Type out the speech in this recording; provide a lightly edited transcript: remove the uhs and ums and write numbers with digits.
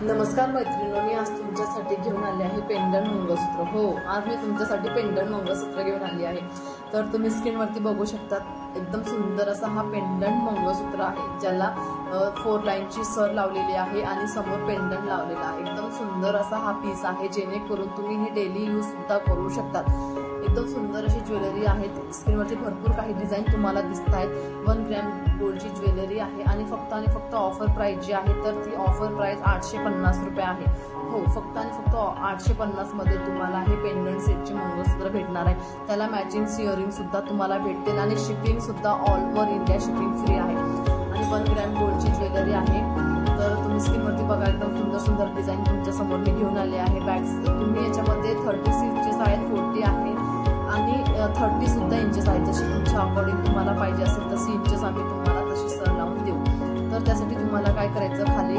नमस्कार मैत्रिणींनो, मी आज तुमच्यासाठी घेऊन आले आहे पेंडंट मंगळसूत्र। हो, आज मी तुमच्यासाठी पेंडंट मंगळसूत्र घेऊन आली आहे। तर तुम्ही स्क्रीनवरती बघू शकता, एकदम सुंदर असा हा पेंडंट मंगळसूत्र आहे, ज्याला 4 लाईनची सर लावलेली आहे आणि समोर पेंडंट लावलेला आहे। एकदम सुंदर असा हा पीस आहे, जेणेकरून तुम्ही हे डेली यूज सुद्धा करू शकतात। एकदम सुंदर अशी ज्वेलरी आहे। स्क्रीनवरती भरपूर काही डिझाईन तुम्हाला दिसत आहेत। 1 ग्रॅम गोल्डची ज्वेलरी आहे आणि फक्त ऑफर प्राइस जी आहे तर ती ऑफर प्राइस 850 रुपये आहे। हो, फक्त 850 मध्ये तुम्हाला हे पेंडंट सेटचे मंगळसूत्र भेटणार आहे। त्याला मॅचिंग इयरिंग सुद्धा तुम्हाला भेटतील आणि शिपिंग सुद्धा all over India shipping free आहे। आणि 1 ग्रॅम गोल्डची ज्वेलरी आहे। तर तुम्ही स्क्रीनवरती बघा, एकदम सुंदर सुंदर डिझाईन तुमच्या समोर मी घेऊन आले आहे। बॅग्स तुम्ही याच्यामध्ये 36 इंचेस आहेत, 40 आहे आणि 30 सुद्धा इंचेस आहेत। जशी तुमच्या अकॉर्डिंग तुम्हाला पाहिजे असेल तशी इंचेस आम्ही तुम्हाला तशी सर लावून देऊ। तर त्यासाठी तुम्हाला काय करायचं, खाली